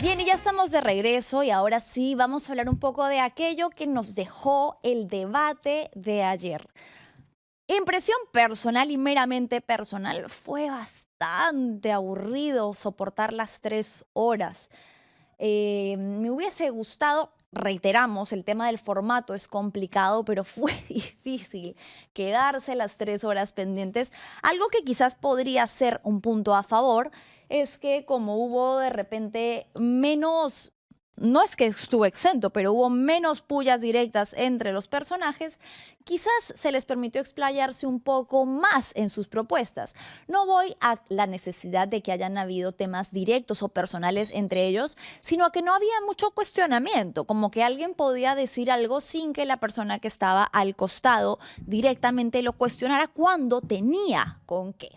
Bien, y ya estamos de regreso y ahora sí vamos a hablar un poco de aquello que nos dejó el debate de ayer. Impresión personal y meramente personal, fue bastante aburrido soportar las 3 horas. Me hubiese gustado, reiteramos, el tema del formato es complicado, pero fue difícil quedarse las 3 horas pendientes. Algo que quizás podría ser un punto a favor es que como hubo de repente menos, no es que estuvo exento, pero hubo menos pullas directas entre los personajes, quizás se les permitió explayarse un poco más en sus propuestas. No voy a la necesidad de que hayan habido temas directos o personales entre ellos, sino que no había mucho cuestionamiento, como que alguien podía decir algo sin que la persona que estaba al costado directamente lo cuestionara cuando tenía con qué.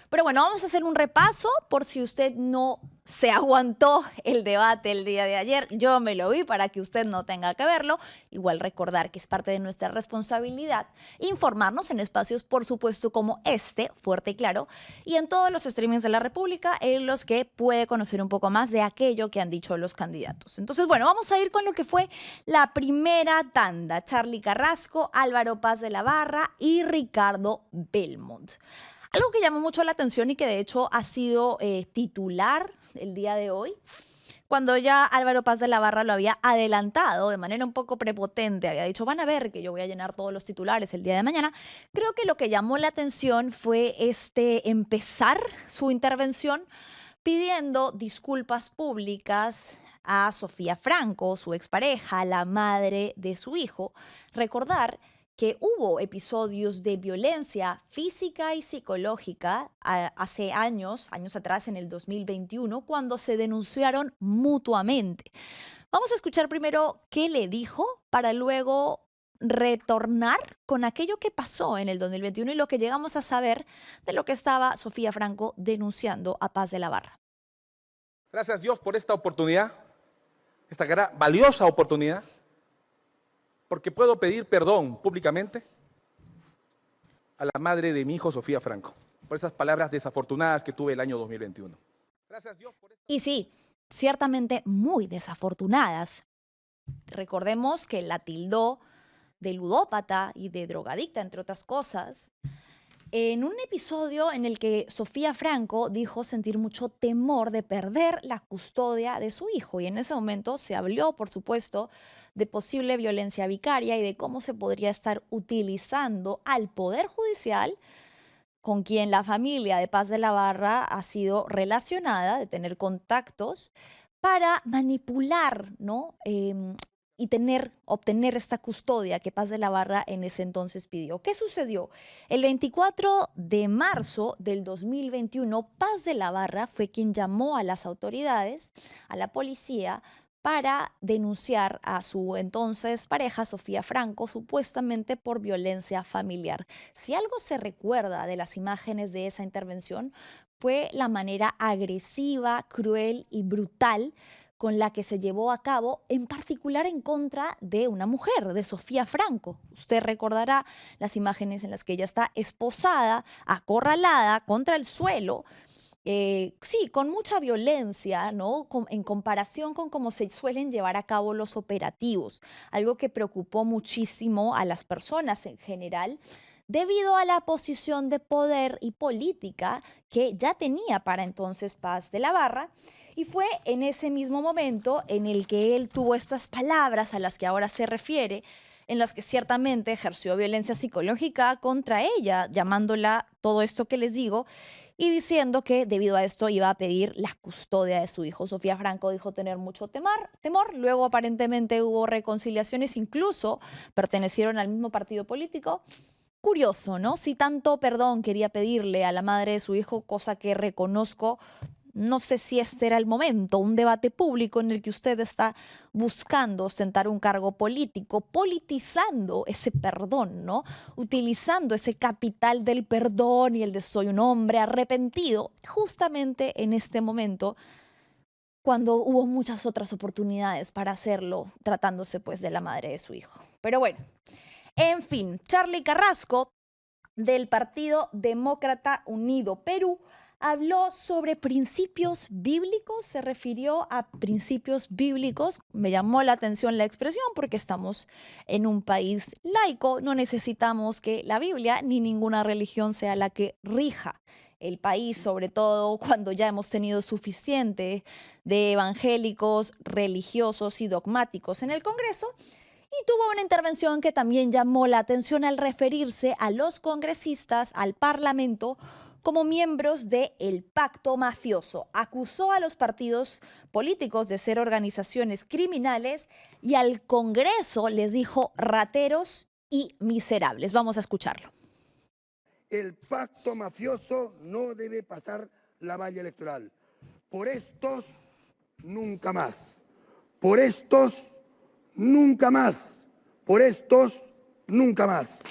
Pero bueno, vamos a hacer un repaso por si usted no se aguantó el debate el día de ayer. Yo me lo vi para que usted no tenga que verlo. Igual recordar que es parte de nuestra responsabilidad informarnos en espacios, por supuesto, como este, Fuerte y Claro, y en todos los streamings de la República, en los que puede conocer un poco más de aquello que han dicho los candidatos. Entonces, bueno, vamos a ir con lo que fue la primera tanda. Charly Carrasco, Álvaro Paz de la Barra y Ricardo Belmont. Algo que llamó mucho la atención y que de hecho ha sido titular el día de hoy, cuando ya Álvaro Paz de la Barra lo había adelantado de manera un poco prepotente, había dicho, van a ver que yo voy a llenar todos los titulares el día de mañana. Creo que lo que llamó la atención fue empezar su intervención pidiendo disculpas públicas a Sofía Franco, su expareja, la madre de su hijo. Recordar que hubo episodios de violencia física y psicológica hace años atrás, en el 2021, cuando se denunciaron mutuamente. Vamos a escuchar primero qué le dijo para luego retornar con aquello que pasó en el 2021 y lo que llegamos a saber de lo que estaba Sofía Franco denunciando a Paz de la Barra. Gracias Dios por esta oportunidad, esta valiosa oportunidad, porque puedo pedir perdón públicamente a la madre de mi hijo, Sofía Franco, por esas palabras desafortunadas que tuve el año 2021. Gracias Dios por Y sí, ciertamente muy desafortunadas. Recordemos que la tildó de ludópata y de drogadicta, entre otras cosas, en un episodio en el que Sofía Franco dijo sentir mucho temor de perder la custodia de su hijo. Y en ese momento se habló, por supuesto, de posible violencia vicaria y de cómo se podría estar utilizando al Poder Judicial, con quien la familia de Paz de la Barra ha sido relacionada, de tener contactos, para manipular, ¿no? Y obtener esta custodia que Paz de la Barra en ese entonces pidió. ¿Qué sucedió? El 24 de marzo del 2021, Paz de la Barra fue quien llamó a las autoridades, a la policía, para denunciar a su entonces pareja, Sofía Franco, supuestamente por violencia familiar. Si algo se recuerda de las imágenes de esa intervención, fue la manera agresiva, cruel y brutal con la que se llevó a cabo, en particular en contra de una mujer, de Sofía Franco. Usted recordará las imágenes en las que ella está esposada, acorralada contra el suelo, sí, con mucha violencia, ¿no? En comparación con cómo se suelen llevar a cabo los operativos, algo que preocupó muchísimo a las personas en general, debido a la posición de poder y política que ya tenía para entonces Paz de la Barra. Y fue en ese mismo momento en el que él tuvo estas palabras a las que ahora se refiere, en las que ciertamente ejerció violencia psicológica contra ella, llamándola todo esto que les digo, y diciendo que debido a esto iba a pedir la custodia de su hijo. Sofía Franco dijo tener mucho temor. Luego aparentemente hubo reconciliaciones, incluso pertenecieron al mismo partido político. Curioso, ¿no? Si tanto perdón quería pedirle a la madre de su hijo, cosa que reconozco, no sé si este era el momento, un debate público en el que usted está buscando ostentar un cargo político, politizando ese perdón, ¿no? Utilizando ese capital del perdón y el de soy un hombre arrepentido, justamente en este momento, cuando hubo muchas otras oportunidades para hacerlo, tratándose pues de la madre de su hijo. Pero bueno, en fin, Charly Carrasco, del Partido Demócrata Unido Perú, habló sobre principios bíblicos, se refirió a principios bíblicos. Me llamó la atención la expresión porque estamos en un país laico, no necesitamos que la Biblia ni ninguna religión sea la que rija el país, sobre todo cuando ya hemos tenido suficiente de evangélicos, religiosos y dogmáticos en el Congreso. Y tuvo una intervención que también llamó la atención al referirse a los congresistas, al Parlamento, como miembros del pacto mafioso. Acusó a los partidos políticos de ser organizaciones criminales y al Congreso les dijo rateros y miserables. Vamos a escucharlo. El pacto mafioso no debe pasar la valla electoral. Por estos, nunca más. Por estos, nunca más. Por estos, nunca más.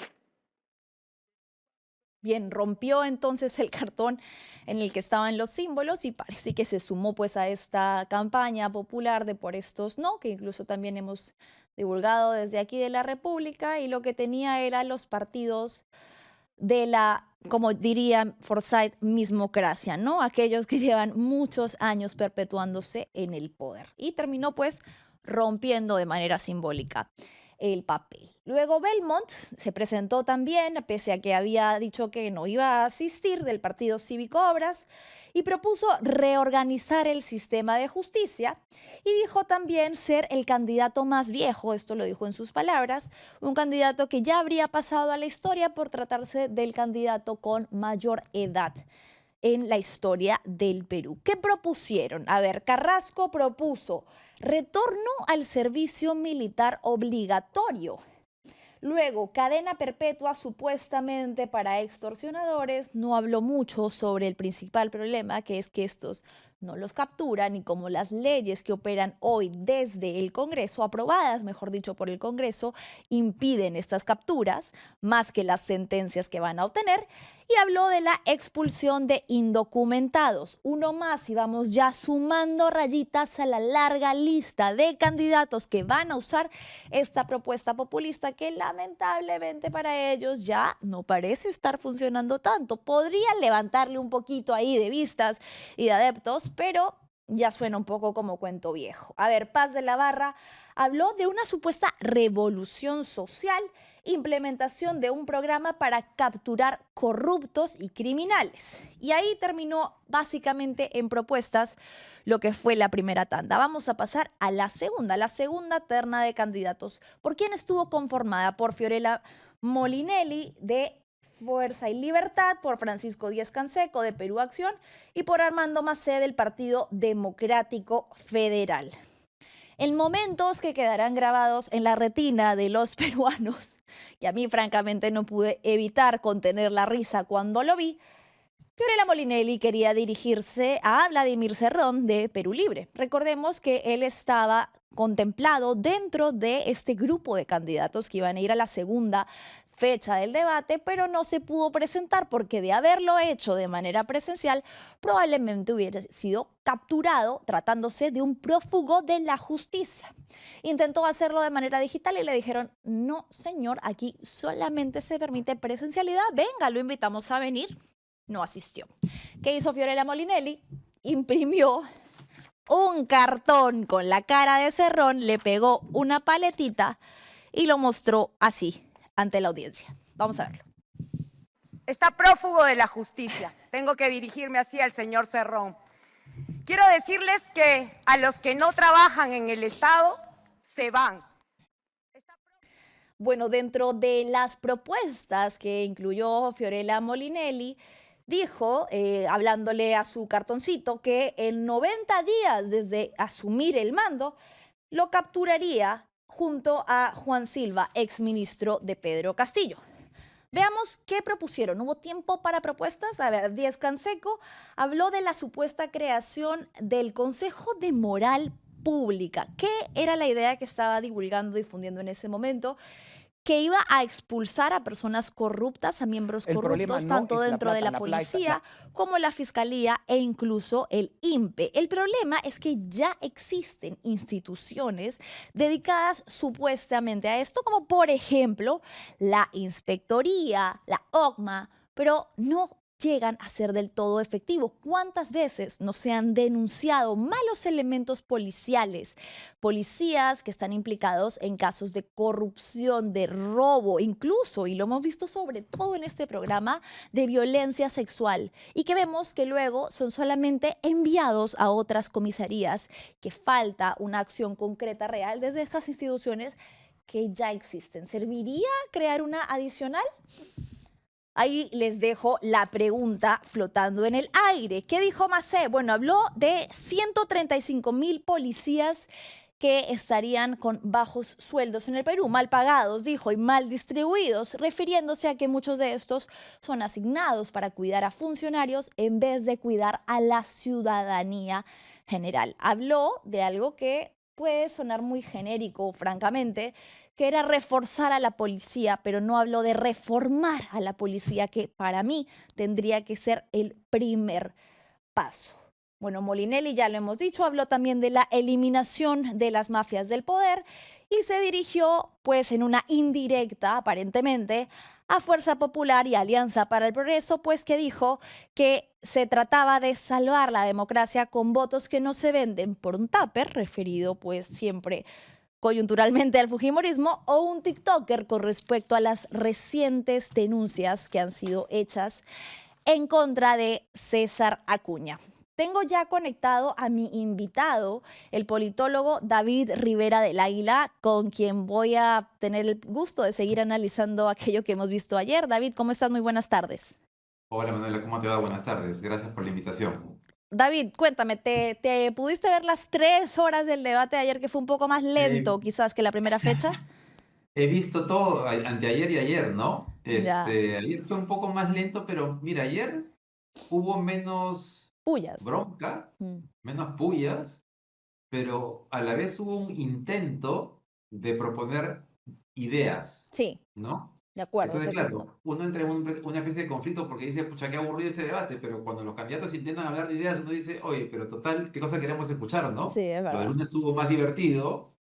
Bien, rompió entonces el cartón en el que estaban los símbolos y parece que se sumó pues a esta campaña popular de Por estos no, que incluso también hemos divulgado desde aquí de la República, y lo que tenía era los partidos de la, como diría Forsyth, mismocracia, ¿no? Aquellos que llevan muchos años perpetuándose en el poder. Y terminó pues rompiendo de manera simbólica el papel. Luego Belmont se presentó también, pese a que había dicho que no iba a asistir, del Partido Cívico Obras, y propuso reorganizar el sistema de justicia y dijo también ser el candidato más viejo, esto lo dijo en sus palabras, un candidato que ya habría pasado a la historia por tratarse del candidato con mayor edad en la historia del Perú. ¿Qué propusieron? A ver, Carrasco propuso retorno al servicio militar obligatorio. Luego, cadena perpetua supuestamente para extorsionadores. No habló mucho sobre el principal problema, que es que estos no los capturan, y como las leyes que operan hoy desde el Congreso, aprobadas, mejor dicho, por el Congreso, impiden estas capturas, más que las sentencias que van a obtener. Y habló de la expulsión de indocumentados. Uno más, y vamos ya sumando rayitas a la larga lista de candidatos que van a usar esta propuesta populista que lamentablemente para ellos ya no parece estar funcionando tanto. Podrían levantarle un poquito ahí de vistas y de adeptos, pero ya suena un poco como cuento viejo. A ver, Paz de la Barra habló de una supuesta revolución social, implementación de un programa para capturar corruptos y criminales. Y ahí terminó básicamente en propuestas lo que fue la primera tanda. Vamos a pasar a la segunda terna de candidatos. ¿Por quién estuvo conformada? Por Fiorella Molinelli de Fuerza y Libertad, por Francisco Díaz-Canseco de Perú Acción y por Armando Macé del Partido Democrático Federal. En momentos que quedarán grabados en la retina de los peruanos, y a mí francamente no pude evitar contener la risa cuando lo vi, Fiorella Molinelli quería dirigirse a Vladimir Cerrón de Perú Libre. Recordemos que él estaba contemplado dentro de este grupo de candidatos que iban a ir a la segunda fecha del debate, pero no se pudo presentar porque de haberlo hecho de manera presencial, probablemente hubiera sido capturado tratándose de un prófugo de la justicia. Intentó hacerlo de manera digital y le dijeron, no señor, aquí solamente se permite presencialidad, venga, lo invitamos a venir. No asistió. ¿Qué hizo Fiorella Molinelli? Imprimió un cartón con la cara de Cerrón, le pegó una paletita y lo mostró así ante la audiencia. Vamos a verlo. Está prófugo de la justicia. Tengo que dirigirme así al señor Cerrón. Quiero decirles que a los que no trabajan en el Estado se van. Bueno, dentro de las propuestas que incluyó Fiorella Molinelli, dijo, hablándole a su cartoncito, que en 90 días desde asumir el mando, lo capturaría junto a Juan Silva, exministro de Pedro Castillo. Veamos qué propusieron. ¿Hubo tiempo para propuestas? A ver, Díaz-Canseco habló de la supuesta creación del Consejo de Moral Pública. ¿Qué era la idea que estaba divulgando, difundiendo en ese momento? Que iba a expulsar a personas corruptas, a miembros corruptos, tanto dentro de la policía como la fiscalía e incluso el INPE. El problema es que ya existen instituciones dedicadas supuestamente a esto, como por ejemplo la Inspectoría, la OCMA, pero no llegan a ser del todo efectivos. ¿Cuántas veces no se han denunciado malos elementos policiales? Policías que están implicados en casos de corrupción, de robo, incluso, y lo hemos visto sobre todo en este programa, de violencia sexual. Y que vemos que luego son solamente enviados a otras comisarías, que falta una acción concreta real desde estas instituciones que ya existen. ¿Serviría crear una adicional? Ahí les dejo la pregunta flotando en el aire. ¿Qué dijo Macé? Bueno, habló de 135.000 policías que estarían con bajos sueldos en el Perú, mal pagados, dijo, y mal distribuidos, refiriéndose a que muchos de estos son asignados para cuidar a funcionarios en vez de cuidar a la ciudadanía general. Habló de algo que puede sonar muy genérico, francamente, que era reforzar a la policía, pero no habló de reformar a la policía, que para mí tendría que ser el primer paso. Bueno, Molinelli, ya lo hemos dicho, habló también de la eliminación de las mafias del poder y se dirigió, pues en una indirecta, aparentemente, a Fuerza Popular y Alianza para el Progreso, pues que dijo que se trataba de salvar la democracia con votos que no se venden por un tupper, referido pues siempre coyunturalmente al fujimorismo, o un TikToker con respecto a las recientes denuncias que han sido hechas en contra de César Acuña. Tengo ya conectado a mi invitado, el politólogo David Rivera del Águila, con quien voy a tener el gusto de seguir analizando aquello que hemos visto ayer. David, ¿cómo estás? Muy buenas tardes. Hola Manuela, ¿cómo te va? Buenas tardes. Gracias por la invitación. David, cuéntame, ¿te pudiste ver las 3 horas del debate de ayer, que fue un poco más lento Eh, quizás que la primera fecha? He visto todo anteayer y ayer, ¿no? Ya, Ayer fue un poco más lento, pero mira, ayer hubo menos pullas. bronca, Mm, menos pullas, pero a la vez hubo un intento de proponer ideas, Sí, ¿no? de acuerdo, Entonces, ese punto. claro, uno entra en una especie de conflicto porque dice, pucha, qué aburrido ese debate, pero cuando los candidatos intentan hablar de ideas, uno dice, oye, pero total, ¿qué cosa queremos escuchar, Sí, no? es Lo del verdad. lunes estuvo más divertido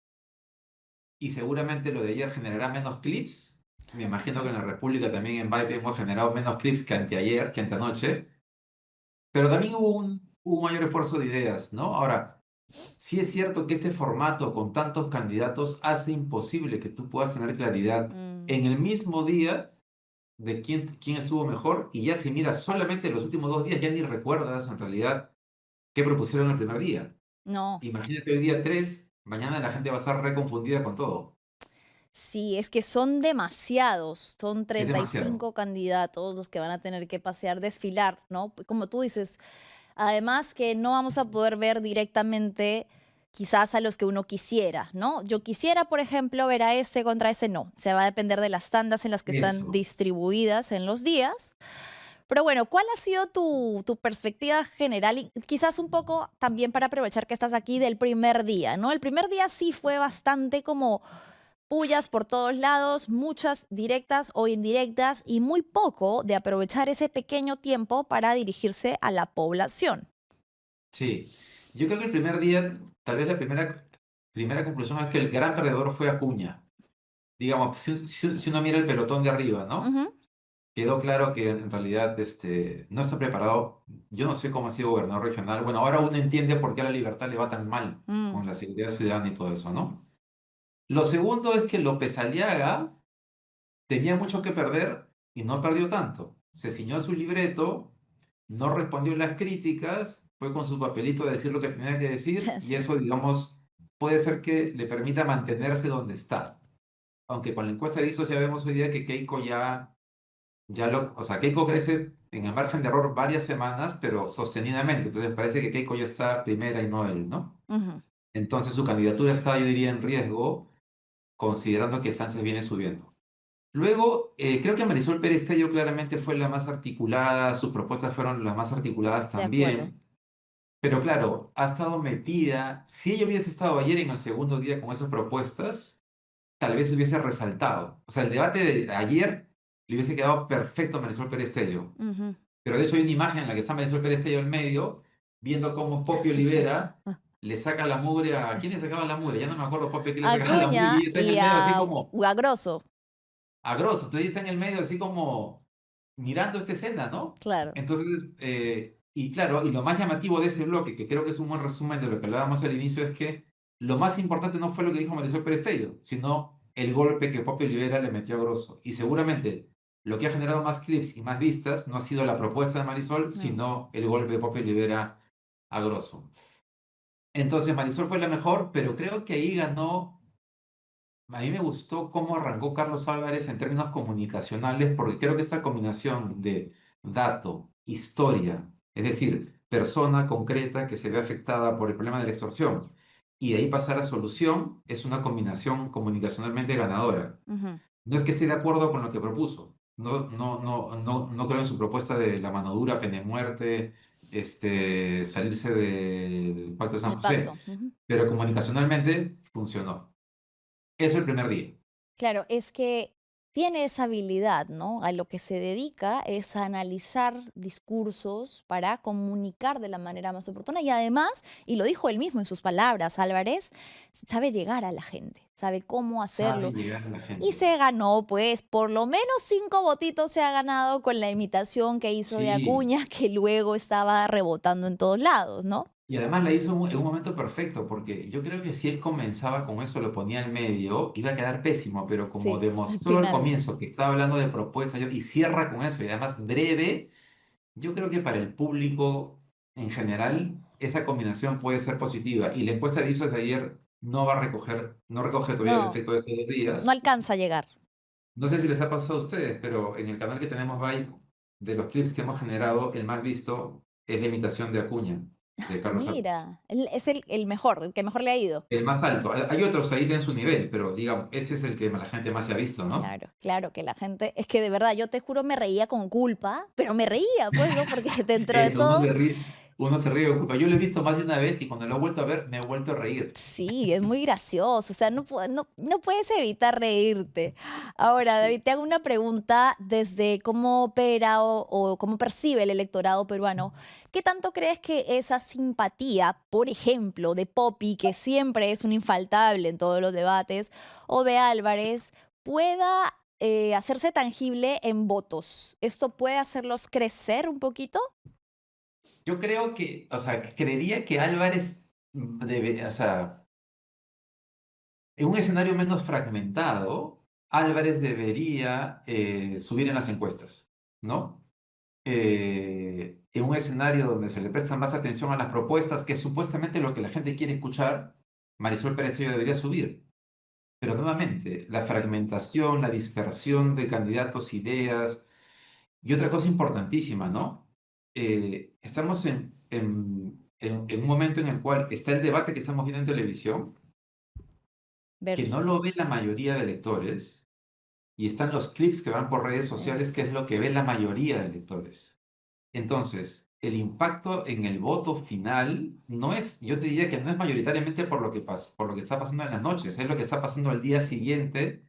y seguramente lo de ayer generará menos clips. Me imagino que en la República también en Vibe hemos generado menos clips que anteayer, que anteanoche, pero también hubo un mayor esfuerzo de ideas, ¿no? Ahora, sí es cierto que este formato con tantos candidatos hace imposible que tú puedas tener claridad Mm, en el mismo día de quién estuvo mejor y ya si miras solamente los últimos 2 días ya ni recuerdas en realidad qué propusieron el primer día. no. Imagínate hoy día 3, mañana la gente va a estar reconfundida con todo. Sí, es que son demasiados, son Es demasiado. 35 candidatos los que van a tener que pasear, desfilar, ¿no? Como tú dices, además que no vamos a poder ver directamente quizás a los que uno quisiera, ¿no? Yo quisiera, por ejemplo, ver a este contra ese, no. Se va a depender de las tandas en las que están Eso. distribuidas en los días. Pero bueno, ¿cuál ha sido tu perspectiva general? Y quizás un poco también para aprovechar que estás aquí del primer día, ¿no? El primer día sí fue bastante como pullas por todos lados, muchas directas o indirectas y muy poco de aprovechar ese pequeño tiempo para dirigirse a la población. Sí. Yo creo que el primer día, tal vez la primera conclusión es que el gran perdedor fue Acuña. Digamos, si uno mira el pelotón de arriba, ¿no? Ujú. Quedó claro que en realidad no está preparado. Yo no sé cómo ha sido gobernador regional. Bueno, ahora uno entiende por qué a la Libertad le va tan mal Mm, con la seguridad ciudadana y todo eso, ¿no? Lo segundo es que López Aliaga tenía mucho que perder y no perdió tanto. Se ciñó a su libreto, no respondió las críticas, fue con su papelito a decir lo que tenía que decir y sí. eso, digamos, puede ser que le permita mantenerse donde está. Aunque con la encuesta de Ipsos ya vemos hoy día que Keiko o sea, Keiko crece en el margen de error varias semanas, pero sostenidamente. Entonces parece que Keiko ya está primera y no él, ¿no? Ujú. Entonces su candidatura está, yo diría, en riesgo, considerando que Sánchez viene subiendo. Luego, creo que Marisol Pérez Tello claramente fue la más articulada, sus propuestas fueron las más articuladas De acuerdo. también, pero claro, ha estado metida. Si ella hubiese estado ayer en el segundo día con esas propuestas, tal vez hubiese resaltado. O sea, el debate de ayer le hubiese quedado perfecto a Marisol Pérez Tello. Ujú. Pero de hecho hay una imagen en la que está Marisol Pérez Tello en medio, viendo cómo Popio Olivera le saca la mugre a... ¿Quién le sacaba la mugre? Ya no me acuerdo, Popio, quién le sacaba la mugre y Acuña ella está en y el medio así a como Guagroso. a grosso. Entonces ella está en el medio así como mirando esta escena, ¿no? Claro. Entonces, y claro, y lo más llamativo de ese bloque, que creo que es un buen resumen de lo que hablábamos al inicio, es que lo más importante no fue lo que dijo Marisol Perestello, sino el golpe que Poppy Olivera le metió a Grosso. Y seguramente lo que ha generado más clips y más vistas no ha sido la propuesta de Marisol, No. sino el golpe de Poppy Olivera a Grosso. Entonces Marisol fue la mejor, pero creo que ahí ganó. A mí me gustó cómo arrancó Carlos Álvarez en términos comunicacionales, porque creo que esta combinación de dato, historia, es decir, persona concreta que se ve afectada por el problema de la extorsión, y de ahí pasar a solución, es una combinación comunicacionalmente ganadora. Ujú. No es que esté de acuerdo con lo que propuso. No creo en su propuesta de la mano dura, pena de muerte, salirse del Pacto de San El José, pacto. Ujú. pero comunicacionalmente funcionó. Eso el primer día. Claro, es que tiene esa habilidad, ¿no? A lo que se dedica es a analizar discursos para comunicar de la manera más oportuna y además, y lo dijo él mismo en sus palabras, Álvarez sabe llegar a la gente, sabe cómo Sabe hacerlo llegar a la y gente. se ganó, pues, por lo menos 5 votitos se ha ganado con la imitación que hizo de Sí, Acuña, que luego estaba rebotando en todos lados, ¿no? y además la hizo en un momento perfecto, porque yo creo que si él comenzaba con eso, lo ponía al medio, iba a quedar pésimo, pero como Sí, al demostró al final. comienzo que estaba hablando de propuestas y cierra con eso, y además breve, yo creo que para el público en general, esa combinación puede ser positiva. Y la encuesta de Ipsos de ayer no recoge todavía el No, efecto de estos 2 días. no alcanza a llegar. No sé si les ha pasado a ustedes, pero en el canal que tenemos Vibe, de los clips que hemos generado, el más visto es la imitación de Acuña, de Carlos Álvarez. Mira, es el mejor, el que mejor le ha ido. El más alto. Hay otros ahí en su nivel, pero digamos, ese es el que la gente más se ha visto, ¿no? Claro, claro que la gente, es que de verdad, yo te juro me reía con culpa, pero me reía, pues, ¿no? Porque dentro de Eso, todo, uno se ríe de culpa. Yo lo he visto más de una vez y cuando lo he vuelto a ver, me he vuelto a reír. sí, es muy gracioso, o sea, no puedes evitar reírte. Ahora, David, te hago una pregunta desde cómo opera o cómo percibe el electorado peruano. ¿Qué tanto crees que esa simpatía, por ejemplo, de Poppy, que siempre es un infaltable en todos los debates, o de Álvarez, pueda hacerse tangible en votos? ¿Esto puede hacerlos crecer un poquito? Yo creo que, o sea, creería que Álvarez debe, o sea, en un escenario menos fragmentado, Álvarez debería subir en las encuestas, ¿no? En un escenario donde se le presta más atención a las propuestas, que es supuestamente lo que la gente quiere escuchar, Marisol Perezello debería subir. Pero nuevamente, la fragmentación, la dispersión de candidatos, ideas, y otra cosa importantísima, ¿no? Estamos en un momento en el cual está el debate que estamos viendo en televisión, que no Versus. lo ve la mayoría de electores, y están los clips que van por redes sociales, que es lo Exacto. que ve la mayoría de electores. Entonces, el impacto en el voto final no es, yo te diría que no es mayoritariamente por lo que pasa, por lo que está pasando en las noches, es lo que está pasando al día siguiente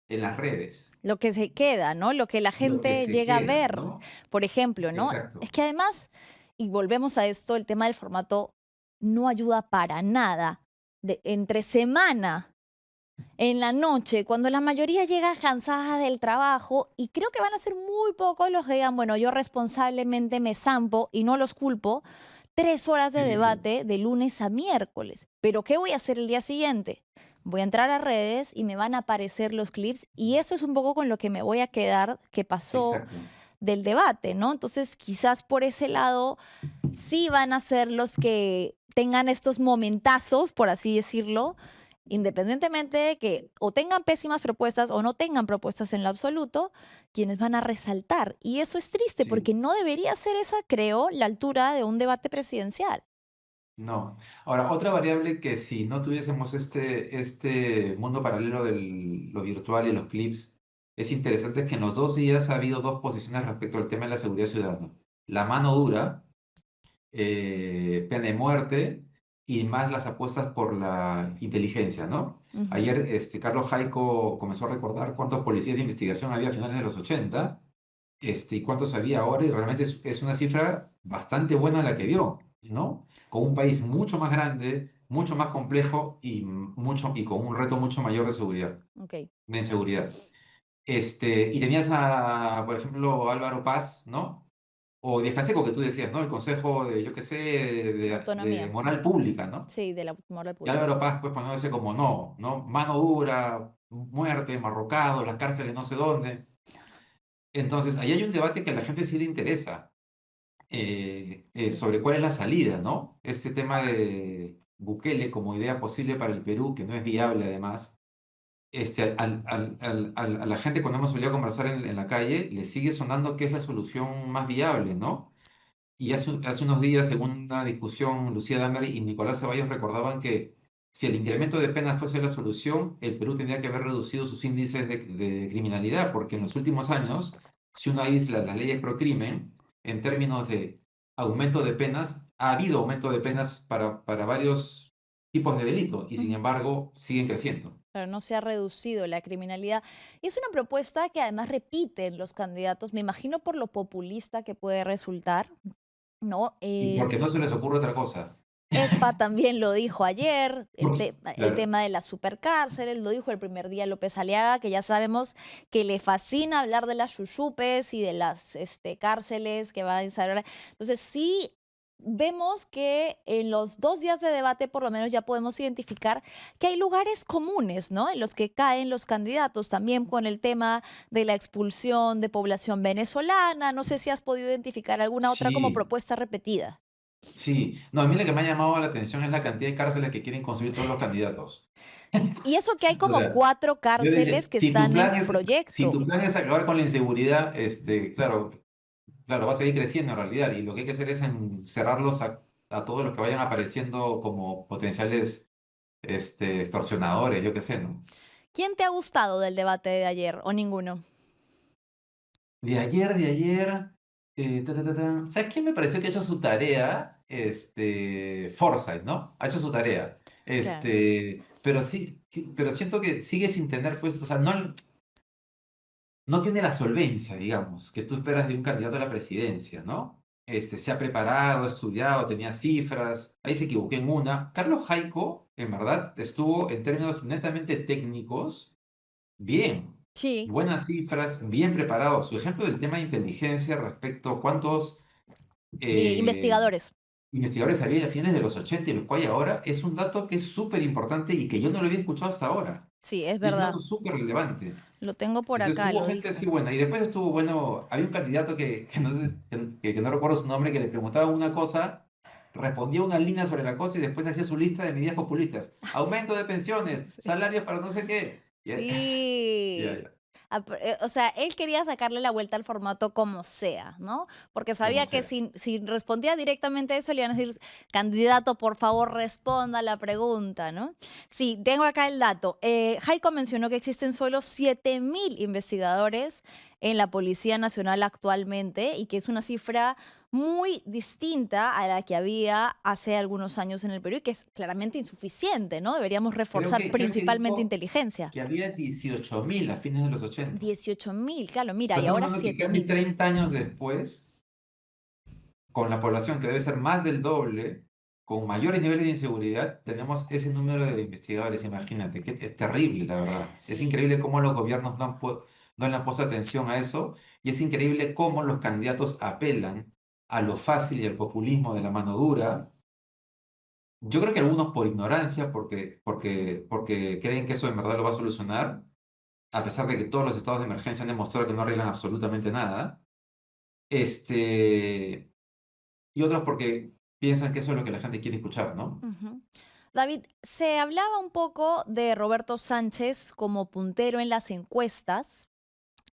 en las redes, Lo que se queda, ¿no? Lo que la lo que gente se llega a queda, ver, ¿no? por ejemplo, ¿no? Es Exacto. que además, y volvemos a esto, el tema del formato no ayuda para nada. Entre semana, en la noche, cuando la mayoría llega cansada del trabajo, y creo que van a ser muy pocos los que digan, bueno, yo responsablemente me zampo y no los culpo, 3 horas de Sí, sí, sí. debate de lunes a miércoles. Pero ¿qué voy a hacer el día siguiente? Voy a entrar a redes y me van a aparecer los clips y eso es un poco con lo que me voy a quedar que pasó Exacto. del debate, ¿no? Entonces, quizás por ese lado sí van a ser los que tengan estos momentazos, por así decirlo, independientemente de que o tengan pésimas propuestas o no tengan propuestas en lo absoluto, quienes van a resaltar. Y eso es triste Sí. porque no debería ser esa, creo, la altura de un debate presidencial. No. Ahora, otra variable que si no tuviésemos este mundo paralelo de lo virtual y los clips, es interesante que en los 2 días ha habido dos posiciones respecto al tema de la seguridad ciudadana. La mano dura, pena de muerte y más las apuestas por la inteligencia, ¿no? Ujú. Ayer Carlos Jaico comenzó a recordar cuántos policías de investigación había a finales de los 80 y cuántos había ahora, y realmente es una cifra bastante buena la que dio, ¿no? Con un país mucho más grande, mucho más complejo y con un reto mucho mayor de seguridad, Ok. de inseguridad. Y tenías por ejemplo, Álvaro Paz, ¿no? O Díaz Canseco, que tú decías, ¿no? El Consejo de, yo qué sé, de Autonomía. Moral Pública, ¿no? Sí, de la moral Y pública. Álvaro Paz, pues poniéndose como no, ¿no? Mano dura, muerte, marrocado, las cárceles no sé dónde. Entonces, ahí hay un debate que a la gente sí le interesa, Sí. sobre cuál es la salida, ¿no? Este tema de Bukele como idea posible para el Perú, que no es viable además. A la gente cuando hemos salido a conversar en la calle, le sigue sonando que es la solución más viable, ¿no? Y hace unos días, según una discusión, Lucía Damer y Nicolás Ceballos recordaban que si el incremento de penas fuese la solución, el Perú tendría que haber reducido sus índices de criminalidad, porque en los últimos años, si uno aísla las leyes pro crimen, en términos de aumento de penas, ha habido aumento de penas para varios tipos de delitos, y sin Ujú. embargo siguen creciendo. Claro, no se ha reducido la criminalidad. Y es una propuesta que además repiten los candidatos, me imagino por lo populista que puede resultar, ¿no? Y porque no se les ocurre otra cosa. ESPA también lo dijo ayer, el Claro. tema de las supercárceles, lo dijo el primer día López Aliaga, que ya sabemos que le fascina hablar de las chuchupes y de las cárceles que va a instaurar. Entonces, sí vemos que en los 2 días de debate, por lo menos ya podemos identificar que hay lugares comunes, ¿no? En los que caen los candidatos, también con el tema de la expulsión de población venezolana. No sé si has podido identificar alguna otra como Sí, propuesta repetida. sí. No, a mí lo que me ha llamado la atención es la cantidad de cárceles que quieren construir todos los candidatos. Y eso que hay O como sea, 4 yo cárceles dije, que están en si proyecto. tu plan es acabar con la inseguridad, claro, claro, va a seguir creciendo en realidad. Y lo que hay que hacer es encerrarlos a todos los que vayan apareciendo como potenciales, extorsionadores, yo qué sé, ¿no? ¿Quién te ha gustado del debate de ayer o ninguno? De ayer, ¿sabes quién me pareció que ha hecho su tarea? Forsyth, ¿no? Ha hecho su tarea. Claro. Pero sí, pero siento que sigue sin tener, pues, o sea, no tiene la solvencia, digamos, que tú esperas de un candidato a la presidencia, ¿no? Se ha preparado, ha estudiado, tenía cifras, ahí se equivoqué en una. Carlos Jaico, en verdad, estuvo en términos netamente técnicos bien, Sí, buenas cifras, bien preparado. Su ejemplo del tema de inteligencia respecto a cuántos eh, investigadores. investigadores había a fines de los 80 y los que hay ahora es un dato que es súper importante y que yo no lo había escuchado hasta ahora. Sí, es Y es un verdad. dato súper relevante. Lo tengo por Entonces acá, hubo lo gente dijo. así buena. Y después estuvo bueno, había un candidato que no sé, que no recuerdo su nombre, que le preguntaba una cosa, respondía una línea sobre la cosa y después hacía su lista de medidas populistas. Ah, sí. Aumento de pensiones, Sí. salarios para no sé qué. Ya, ya, Sí. ya, O sea, él quería sacarle la vuelta al formato como sea, ¿no? Porque como sabía que sea. si respondía directamente a eso, le iban a decir, candidato, por favor, responda a la pregunta, ¿no? Sí, tengo acá el dato. Jaico mencionó que existen solo 7.000 investigadores en la Policía Nacional actualmente y que es una cifra muy distinta a la que había hace algunos años en el Perú y que es claramente insuficiente, ¿no? Deberíamos reforzar Creo que principalmente dijo inteligencia. que había 18.000 a fines de los 80. 18.000, claro, O mira, sea, y estamos ahora hablando que casi 7.000. 30 años después, con la población que debe ser más del doble, con mayores niveles de inseguridad, tenemos ese número de investigadores. Imagínate, que es terrible, la verdad. Es Sí. increíble cómo los gobiernos no le han puesto atención a eso y es increíble cómo los candidatos apelan a lo fácil y al populismo de la mano dura. Yo creo que algunos por ignorancia, porque creen que eso en verdad lo va a solucionar, a pesar de que todos los estados de emergencia han demostrado que no arreglan absolutamente nada. Este, y otros porque piensan que eso es lo que la gente quiere escuchar, ¿no? Ujú. David, se hablaba un poco de Roberto Sánchez como puntero en las encuestas,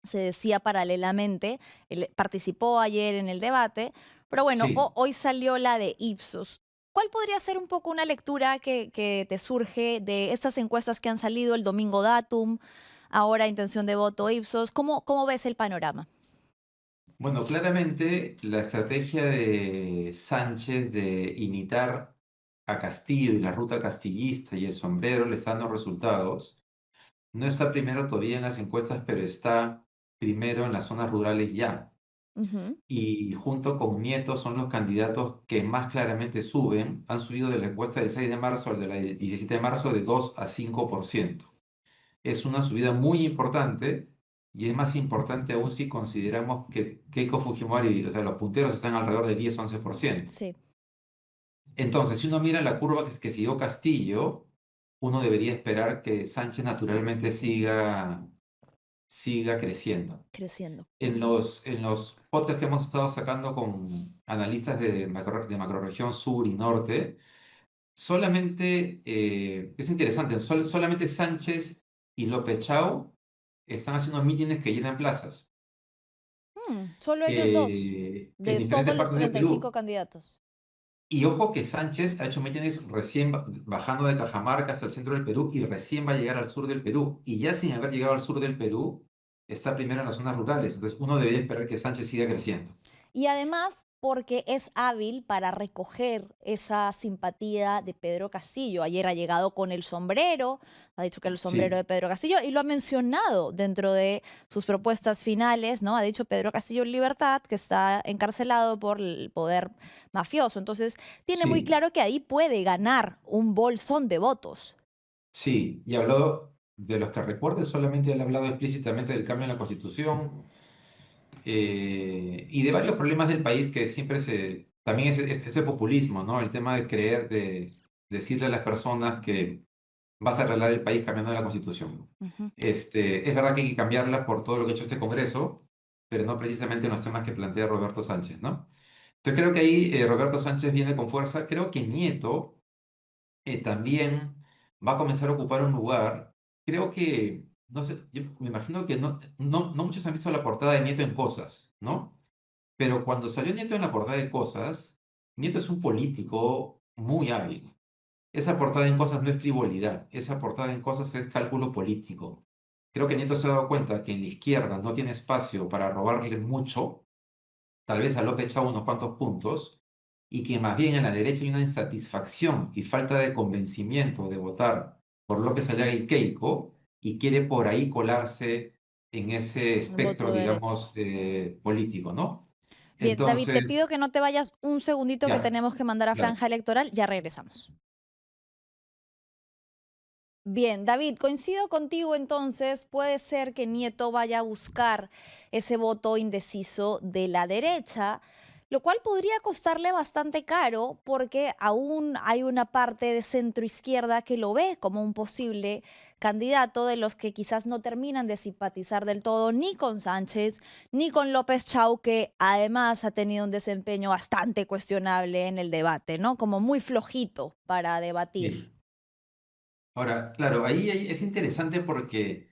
se decía paralelamente, él participó ayer en el debate, pero bueno, Sí. hoy salió la de Ipsos. ¿Cuál podría ser un poco una lectura que te surge de estas encuestas que han salido el domingo Datum, ahora intención de voto Ipsos? ¿Cómo ves el panorama? Bueno, claramente la estrategia de Sánchez de imitar a Castillo y la ruta castillista y el sombrero le está dando resultados. No está primero todavía en las encuestas, pero está primero en las zonas rurales ya. Ujú. Y junto con Nieto son los candidatos que más claramente suben. Han subido de la encuesta del 6 de marzo al de la 17 de marzo de 2 a 5%. Es una subida muy importante y es más importante aún si consideramos que Keiko Fujimori, o sea, los punteros están alrededor de 10-11%. Sí, Entonces, si uno mira la curva que siguió Castillo, uno debería esperar que Sánchez naturalmente siga creciendo. creciendo. En los podcasts que hemos estado sacando con analistas de macrorregión sur y norte, solamente, es interesante, solamente Sánchez y López Chau están haciendo mítines que llenan plazas Solo ellos dos, en de todos diferentes los partes del 35 Perú. candidatos. Y ojo que Sánchez ha hecho mítines recién bajando de Cajamarca hasta el centro del Perú y recién va a llegar al sur del Perú. Y ya sin haber llegado al sur del Perú, está primero en las zonas rurales. Entonces uno debería esperar que Sánchez siga creciendo. Y además porque es hábil para recoger esa simpatía de Pedro Castillo. Ayer ha llegado con el sombrero, ha dicho que el sombrero Sí, de Pedro Castillo y lo ha mencionado dentro de sus propuestas finales, ¿no? Ha dicho Pedro Castillo en libertad, que está encarcelado por el poder mafioso. Entonces, tiene muy sí, claro que ahí puede ganar un bolsón de votos. sí. Y habló de los que recuerde, solamente él ha hablado explícitamente del cambio en la Constitución y de varios problemas del país que siempre también ese populismo, ¿no? El tema de creer, de decirle a las personas que vas a arreglar el país cambiando la Constitución. Ujú. Es verdad que hay que cambiarla por todo lo que ha hecho este Congreso, pero no precisamente en los temas que plantea Roberto Sánchez, ¿no? Entonces creo que ahí Roberto Sánchez viene con fuerza. Creo que Nieto también va a comenzar a ocupar un lugar. Creo que, no sé, yo me imagino que no muchos han visto la portada de Nieto en Cosas, ¿no? Pero cuando salió Nieto en la portada de Cosas, Nieto es un político muy hábil. Esa portada en Cosas no es frivolidad, esa portada en Cosas es cálculo político. Creo que Nieto se ha dado cuenta que en la izquierda no tiene espacio para robarle mucho, tal vez a López Chau unos cuantos puntos, y que más bien en la derecha hay una insatisfacción y falta de convencimiento de votar por López Aliaga y Keiko, y quiere por ahí colarse en ese El voto espectro, de derecha. digamos, político, ¿no? Bien, David, te pido Entonces, que no te vayas un segundito que ya, tenemos que mandar a claro. franja electoral. Ya regresamos. Bien, David, coincido contigo entonces, puede ser que Nieto vaya a buscar ese voto indeciso de la derecha, lo cual podría costarle bastante caro porque aún hay una parte de centro izquierda que lo ve como un posible candidato de los que quizás no terminan de simpatizar del todo ni con Sánchez ni con López Chau, que además ha tenido un desempeño bastante cuestionable en el debate, ¿no? Como muy flojito para debatir. Sí. Ahora, claro, es interesante porque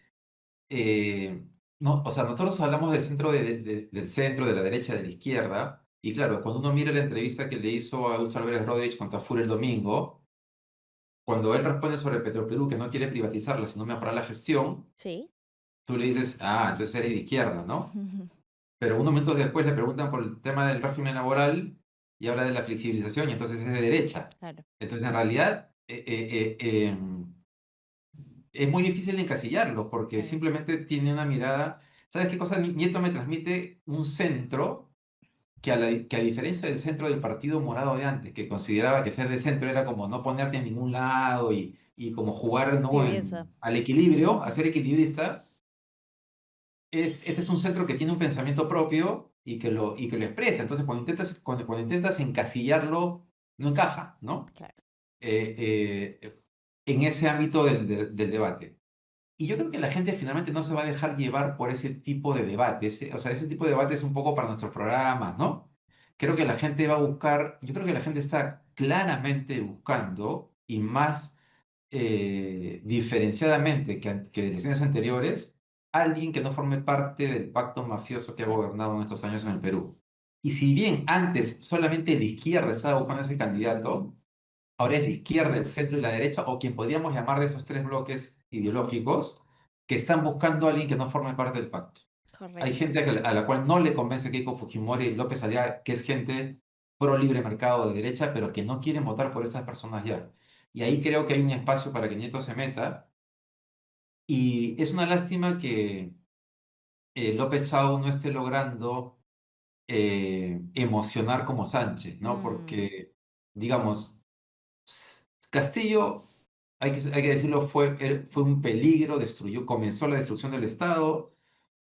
no, o sea, nosotros hablamos del centro, del centro, de la derecha, de la izquierda, y claro, cuando uno mira la entrevista que le hizo a Gustavo Álvarez Rodríguez con Tafur el domingo, cuando él responde sobre Petroperú que no quiere privatizarla, sino mejorar la gestión, Sí. tú le dices, ah, entonces eres de izquierda, ¿no? Pero unos minutos después le preguntan por el tema del régimen laboral y habla de la flexibilización, y entonces es de derecha. Claro. Entonces, en realidad, es muy difícil encasillarlo porque Claro. simplemente tiene una mirada. ¿Sabes qué cosa? Nieto me transmite un centro que a diferencia del centro del Partido Morado de antes, que consideraba que ser de centro era como no ponerte en ningún lado y como jugar ¿no? Tibieza. al equilibrio, a ser equilibrista, este es un centro que tiene un pensamiento propio y que lo expresa. Entonces, cuando intentas encasillarlo, no encaja, ¿no? Claro. En ese ámbito del debate. Y yo creo que la gente finalmente no se va a dejar llevar por ese tipo de debates. O sea, ese tipo de debates es un poco para nuestros programas, ¿no? Creo que la gente va a buscar, yo creo que la gente está claramente buscando y más diferenciadamente que elecciones anteriores, alguien que no forme parte del pacto mafioso que ha Sí. gobernado en estos años en el Perú. Y si bien antes solamente la izquierda estaba buscando ese candidato, ahora es la izquierda, el centro y la derecha, o quien podríamos llamar de esos tres bloques ideológicos, que están buscando a alguien que no forme parte del pacto. Hay Correcto. gente a la cual no le convence Keiko Fujimori y López Aliaga, que es gente pro libre mercado de derecha, pero que no quieren votar por esas personas ya. Y ahí creo que hay un espacio para que Nieto se meta. Y es una lástima que López Chau no esté logrando emocionar como Sánchez, ¿no? Mm, Porque, digamos, Castillo, hay que decirlo, fue un peligro, comenzó la destrucción del Estado,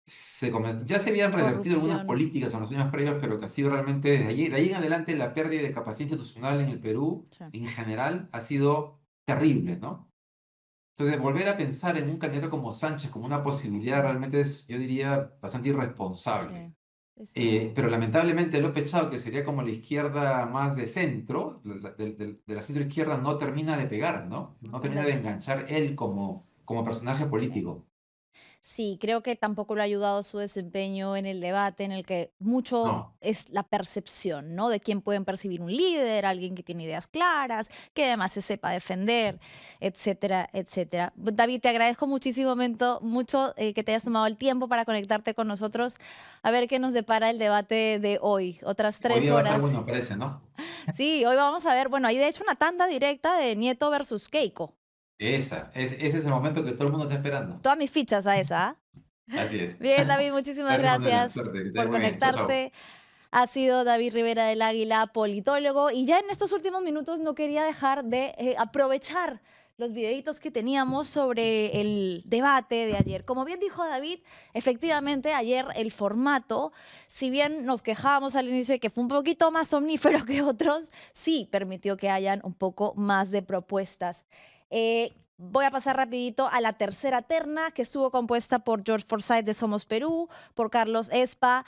ya se habían revertido algunas Corrupción. políticas en los años previos, pero que ha sido realmente de ahí en adelante la pérdida de capacidad institucional en el Perú Sí. en general ha sido terrible, ¿no? Entonces, volver a pensar en un candidato como Sánchez como una posibilidad realmente es, yo diría, bastante irresponsable. Pero lamentablemente López Chao, que sería como la izquierda más de centro, de la centro izquierda, no termina de pegar, ¿no? No termina de Convence. enganchar él como personaje Sí. político. Sí, creo que tampoco le ha ayudado su desempeño en el debate, en el que mucho No. es la percepción, ¿no? De quién pueden percibir un líder, alguien que tiene ideas claras, que además se sepa defender, etcétera, etcétera. David, te agradezco muchísimo, mucho que te hayas tomado el tiempo para conectarte con nosotros, a ver qué nos depara el debate de hoy, otras Hoy 3 día va a estar horas. bueno, parece, ¿no? Sí, hoy vamos a ver, bueno, hay de hecho una tanda directa de Nieto versus Keiko. Ese es el momento que todo el mundo está esperando. Todas mis fichas a esa, ¿ah? Así es. Bien, David, muchísimas Gracias, Manuela. gracias Suerte, que te vaya por muy bien. Chao, chao. conectarte. Ha sido David Rivera del Águila, politólogo. Y ya en estos últimos minutos no quería dejar de aprovechar los videitos que teníamos sobre el debate de ayer. Como bien dijo David, efectivamente ayer el formato, si bien nos quejábamos al inicio de que fue un poquito más omnífero que otros, sí permitió que hayan un poco más de propuestas. Voy a pasar rapidito a la tercera terna, que estuvo compuesta por George Forsyth de Somos Perú, por Carlos Espa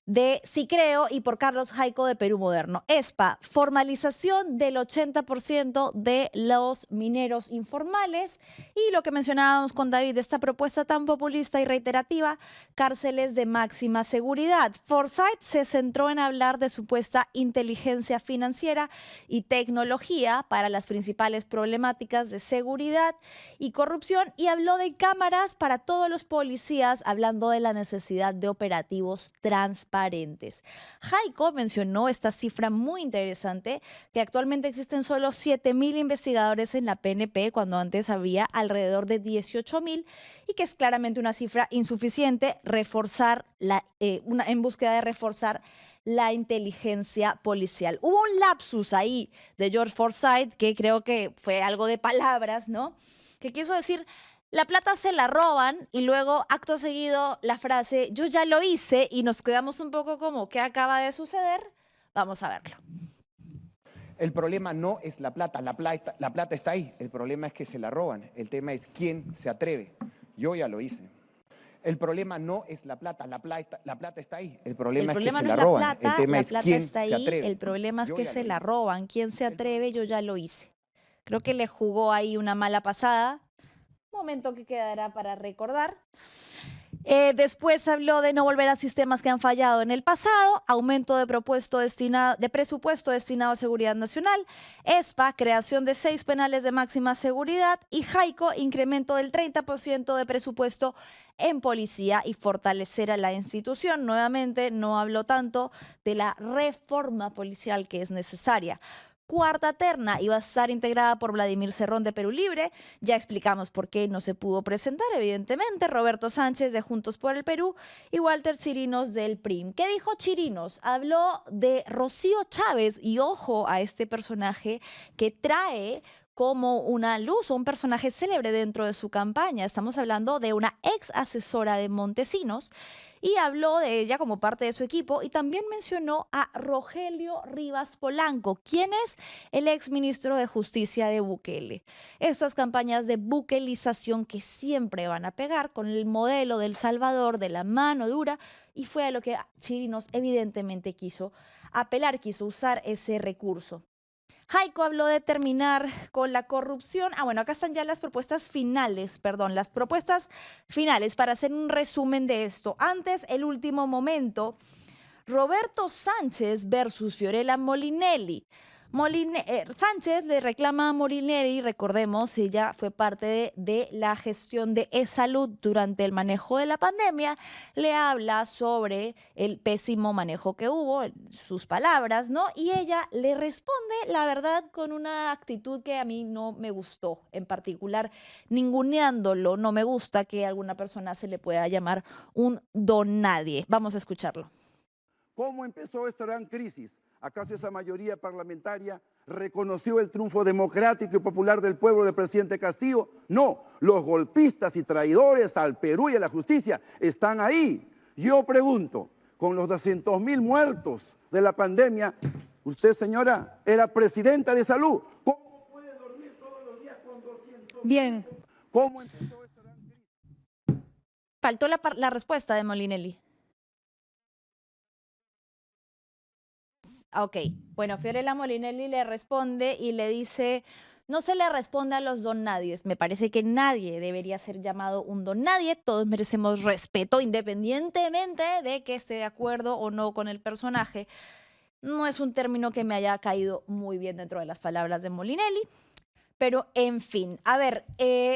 de Sí Creo y por Carlos Jaico de Perú Moderno. ESPA, formalización del 80% de los mineros informales y lo que mencionábamos con David, esta propuesta tan populista y reiterativa, cárceles de máxima seguridad. Forsyth se centró en hablar de supuesta inteligencia financiera y tecnología para las principales problemáticas de seguridad y corrupción y habló de cámaras para todos los policías, hablando de la necesidad de operativos transparentes. Jaico mencionó esta cifra muy interesante, que actualmente existen solo 7.000 investigadores en la PNP, cuando antes había alrededor de 18.000, y que es claramente una cifra insuficiente, en búsqueda de reforzar la inteligencia policial. Hubo un lapsus ahí de George Forsyth, que creo que fue algo de palabras, ¿no? Que quiso decir: la plata se la roban, y luego, acto seguido, la frase yo ya lo hice, y nos quedamos un poco como ¿qué acaba de suceder? Vamos a verlo. El problema no es la plata está ahí, el problema es que se la roban, el tema es quién se atreve. Yo ya lo hice. El problema no es la plata está ahí, el problema es que se la roban, el tema es quién se atreve. El problema es que se la roban, quién se atreve, yo ya lo hice. Creo que le jugó ahí una mala pasada. Momento que quedará para recordar. Después habló de no volver a sistemas que han fallado en el pasado, aumento de presupuesto destinado a seguridad nacional, ESPA, creación de 6 penales de máxima seguridad, y Jaico, incremento del 30% de presupuesto en policía y fortalecer a la institución. Nuevamente no habló tanto de la reforma policial que es necesaria. Cuarta terna iba a estar integrada por Vladimir Cerrón de Perú Libre. Ya explicamos por qué no se pudo presentar, evidentemente. Roberto Sánchez de Juntos por el Perú y Walter Chirinos del PRIM. ¿Qué dijo Chirinos? Habló de Rocío Chávez, y ojo a este personaje que trae como una luz, o un personaje célebre dentro de su campaña. Estamos hablando de una ex asesora de Montesinos, y habló de ella como parte de su equipo, y también mencionó a Rogelio Rivas Polanco, quien es el exministro de Justicia de Bukele. Estas campañas de bukelización que siempre van a pegar con el modelo del Salvador, de la mano dura, y fue a lo que Chirinos evidentemente quiso apelar, quiso usar ese recurso. Jaico habló de terminar con la corrupción. Bueno, acá están ya las propuestas finales, para hacer un resumen de esto. Antes, el último momento, Roberto Sánchez versus Fiorella Molinelli. Sánchez le reclama a Molinelli, recordemos, ella fue parte de la gestión de e-salud durante el manejo de la pandemia, le habla sobre el pésimo manejo que hubo, sus palabras, ¿no? Y ella le responde, la verdad, con una actitud que a mí no me gustó, en particular, ninguneándolo. No me gusta que a alguna persona se le pueda llamar un don nadie. Vamos a escucharlo. ¿Cómo empezó esta gran crisis? ¿Acaso esa mayoría parlamentaria reconoció el triunfo democrático y popular del pueblo del presidente Castillo? No, los golpistas y traidores al Perú y a la justicia están ahí. Yo pregunto, con los 200.000 muertos de la pandemia, usted, señora, era presidenta de salud. ¿Cómo puede dormir todos los días con 200.000? Bien. ¿Cómo empezó esta gran crisis? Faltó la respuesta de Molinelli. Ok, bueno, Fiorella Molinelli le responde y le dice, no se le responde a los don nadies. Me parece que nadie debería ser llamado un don nadie. Todos merecemos respeto independientemente de que esté de acuerdo o no con el personaje. No es un término que me haya caído muy bien dentro de las palabras de Molinelli. Pero, en fin, a ver,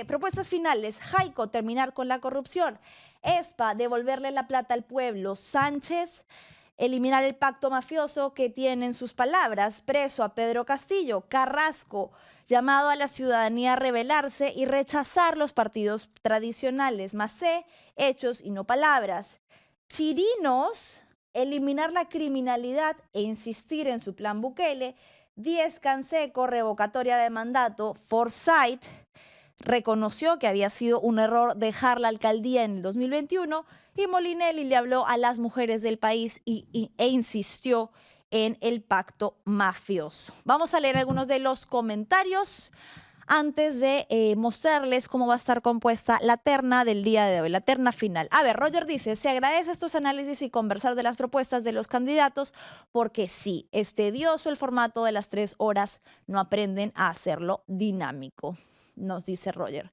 propuestas finales. Jaico, terminar con la corrupción. Espa, devolverle la plata al pueblo. Sánchez, eliminar el pacto mafioso que tiene en sus palabras. Preso a Pedro Castillo. Carrasco, llamado a la ciudadanía a rebelarse y rechazar los partidos tradicionales. Macé, hechos y no palabras. Chirinos, eliminar la criminalidad e insistir en su plan Bukele. Díez Canseco, revocatoria de mandato. Forsyth reconoció que había sido un error dejar la alcaldía en el 2021 y Molinelli le habló a las mujeres del país e insistió en el pacto mafioso. Vamos a leer algunos de los comentarios antes de mostrarles cómo va a estar compuesta la terna del día de hoy, la terna final. A ver, Roger dice, se agradece estos análisis y conversar de las propuestas de los candidatos porque sí, es tedioso el formato de las 3 horas, no aprenden a hacerlo dinámico, nos dice Roger.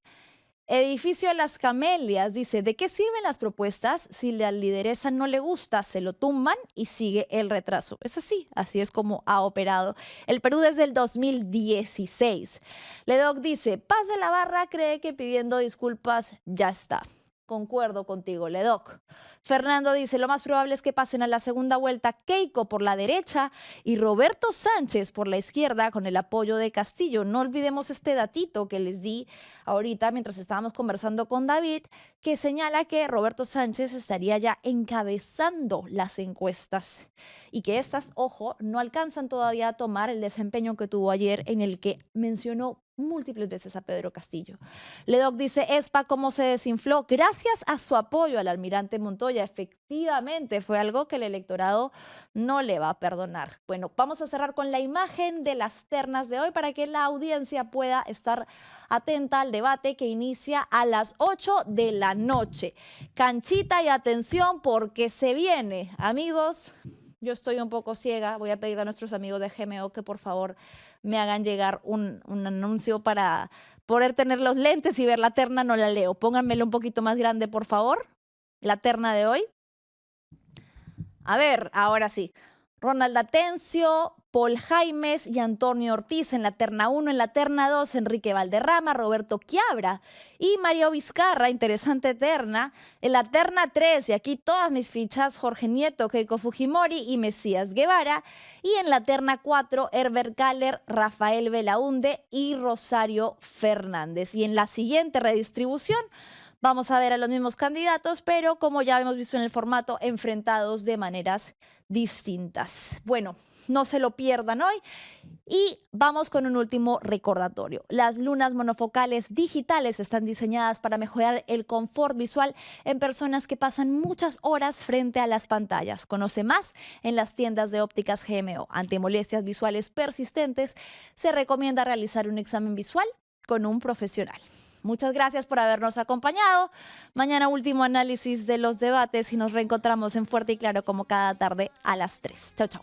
Edificio Las Camelias dice, ¿de qué sirven las propuestas si la lideresa no le gusta? Se lo tumban y sigue el retraso. Es así es como ha operado el Perú desde el 2016. Ledoc dice, Paz de la Barra cree que pidiendo disculpas ya está. Concuerdo contigo, Ledoc. Fernando dice, lo más probable es que pasen a la segunda vuelta Keiko por la derecha y Roberto Sánchez por la izquierda con el apoyo de Castillo. No olvidemos este datito que les di ahorita mientras estábamos conversando con David, que señala que Roberto Sánchez estaría ya encabezando las encuestas y que estas, ojo, no alcanzan todavía a tomar el desempeño que tuvo ayer en el que mencionó múltiples veces a Pedro Castillo. Ledoc dice, Espa, ¿cómo se desinfló? Gracias a su apoyo al almirante Montoya. Efectivamente, fue algo que el electorado no le va a perdonar. Bueno, vamos a cerrar con la imagen de las ternas de hoy para que la audiencia pueda estar atenta al debate que inicia a las 8 de la noche. Canchita y atención porque se viene. Amigos, yo estoy un poco ciega. Voy a pedir a nuestros amigos de GMO que por favor me hagan llegar un anuncio para poder tener los lentes y ver la terna. No la leo. Pónganmelo un poquito más grande, por favor. La terna de hoy. A ver, ahora sí. Ronald Atencio, Paul Jaimes y Antonio Ortiz en la terna 1, en la terna 2, Enrique Valderrama, Roberto Quiabra y Mario Vizcarra, interesante terna. En la terna 3, y aquí todas mis fichas, Jorge Nieto, Keiko Fujimori y Mesías Guevara. Y en la terna 4, Herbert Galler, Rafael Belaunde y Rosario Fernández. Y en la siguiente redistribución, vamos a ver a los mismos candidatos, pero como ya hemos visto en el formato, enfrentados de maneras distintas. Bueno, no se lo pierdan hoy. Y vamos con un último recordatorio. Las lunas monofocales digitales están diseñadas para mejorar el confort visual en personas que pasan muchas horas frente a las pantallas. Conoce más en las tiendas de ópticas GMO. Ante molestias visuales persistentes, se recomienda realizar un examen visual con un profesional. Muchas gracias por habernos acompañado. Mañana último análisis de los debates y nos reencontramos en Fuerte y Claro como cada tarde a las 3. Chau, chau.